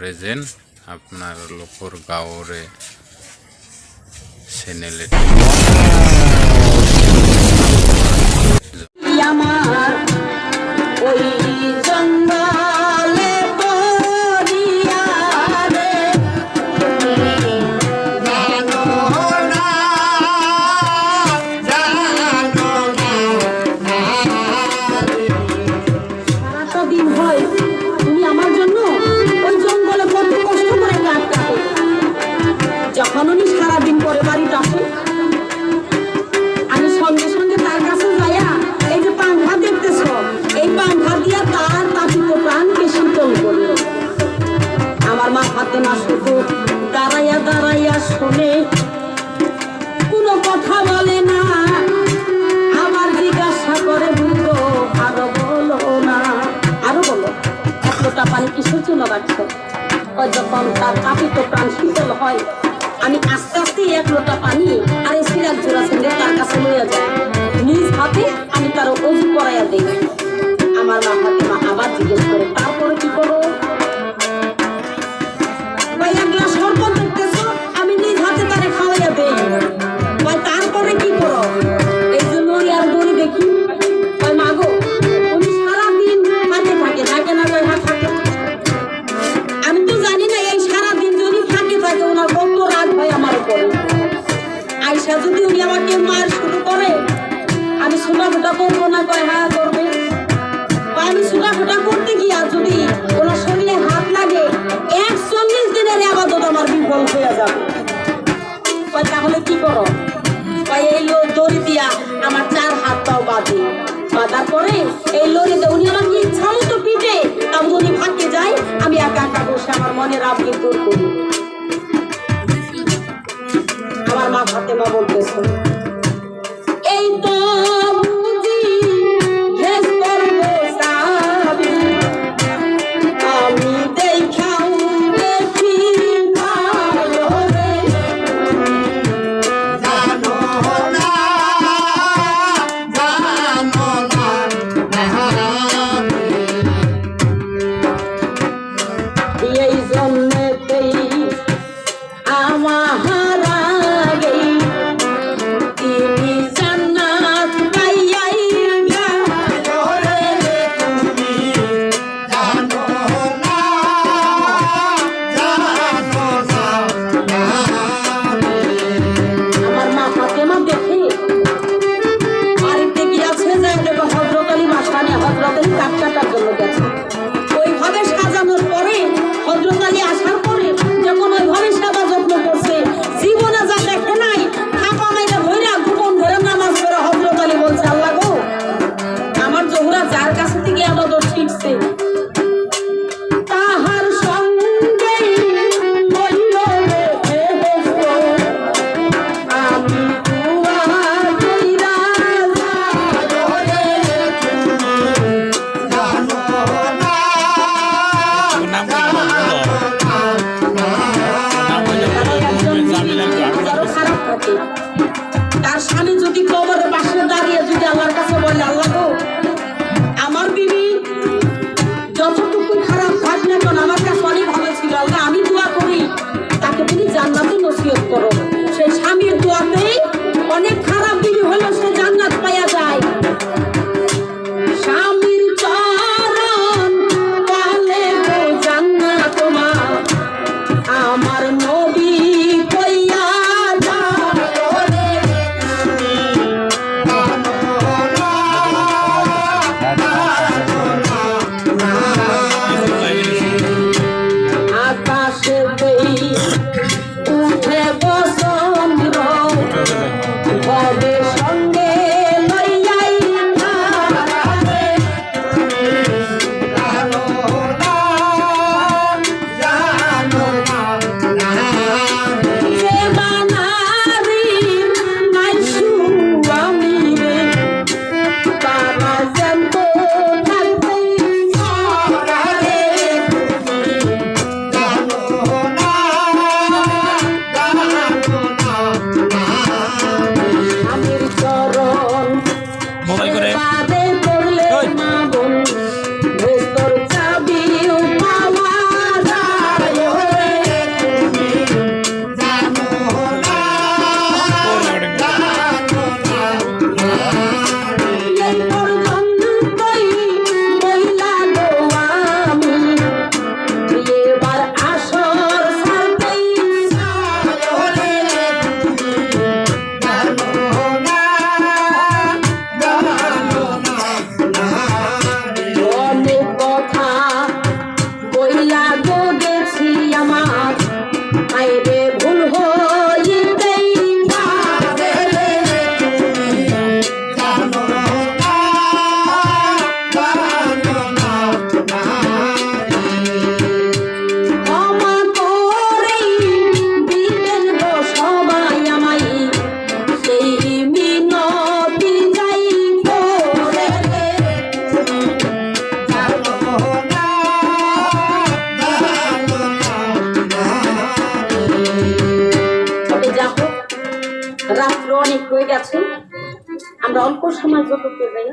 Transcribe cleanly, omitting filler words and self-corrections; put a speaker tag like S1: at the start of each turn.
S1: Present আপনার লোকর গাঁওরে চ্যানেলে
S2: যখন উনি সারাদিন পরে বাড়িতে আসে আমি সঙ্গে সঙ্গে তার কাছে যাইয়া এই যে পাংখা দেখতেছ এই পাংখা দিয়া তার তাপিত প্রাণকে শীতল করল। আমার মা ফাতেমা শুধু দাঁড়াইয়া দাঁড়াইয়া শুনে কোনো কথা বলে না, আবার জিজ্ঞাসা করে বুঝো আরো বলো না, আরো বলো এক লোটা পানি কিসের জন্য রাখছো? যখন তার তাপিত প্রাণ শীতল হয় আমি আস্তে আস্তে এক লোটা পানি আর এই সিরাজ জোড়া ছেলে তার কাছে লইয়া যাই, নিজ হাতে আমি তার অজু করাইয়া দিই। আমার মা ফাতেমা আবার জিজ্ঞেস করে তারপরে কি করো? এক গ্লাস শরবত দেখতেছ আমি নিজ হাতে তারে খাওয়াইয়া দিই, তারপরে কি করো? এই জন্য আর দড়ি দেখি মা গো উনি সারাদিন হাতে থাকে, থাকে না থাকে। আমি তো জানি না এই সারাদিন যদি থাকে থাকে ওনার কত রাগ হয় আমার উপরে। আয়সা যদি উনি আমাকে মার শুরু করে আমি ছোটাফোটা করবো না, কয় হ্যাঁ করবে। আমি ছোটাফোটা করতে গিয়ে আর যদি ওনার শরীরে হাত লাগে 41 দিনের আবাদত আমার বিফল হয়ে যাবে। তাহলে কি করো? এই দড়ি দিয়া আমার 4 হাত পাও বাঁধে, বাঁধার পরে এই লড়িতে উনি আমাকে ইচ্ছা মতো পিঠে আমি যদি ফাঁকে যাই আমি একা একা বসে আমার মনের আবৃত্তি দূর করি। আমার মা ফাতেমা বলতেছে এই তো বুঝি হেস করবো সাবি, আমি দেখাও দেখি ভালো রে জানো না এই জন্যেতেই আমার আগে তিনি জান্নাত পাইয়াই গেল রে তুমি জানো না আমার মা ফাতেমা দেখে বাড়িতে গিয়েছে যে হযরত আলী মাসানে হযরত আলী কাঠ কাটার জন্য গেছে। ওইভাবে সাজানোর পরে হযরত আলী আসার পরে যখন ওইভাবে সেবা যত্ন করছে জীবনে যা দেখে নাই থাপা মাইরা ধইরা গোপন ধরে নামাজ পড়ে হযরত আলী বলছে আল্লাহ গো আমার জোহরা যার কাছে থেকে আবাদত শিখছে তাহার সঙ্গে বলল রে আমি দুয়া কইরা যাবো রে জানো না খারাপ থাকে। তার স্বামী যদি কবরের পাশে দাঁড়িয়ে যদি আল্লাহর কাছে বলে আল্লাহ গো আমার বিবি যতটুকু খারাপ থাক না কেন আমার কাছে অনেক ভালো ছিল, আল্লাহ আমি দোয়া করি তাকে তুমি জান্নাতে নসিহত করো। সেই স্বামীর দোয়াতেই অনেক খারাপ বিবি হলো সে জান্নাত পাইয়া যায়। স্বামীর চরণ পালে গো জান্নাত তোমার আমার নবী কইয়া যাও রে তুমি আকাশেতেই উঠে বসন্ত হবে সঙ্গে লইয়াই রে তুমি জানো না রাত্র অনেক হয়ে গেছে, আমরা অল্প সময় যত যাই।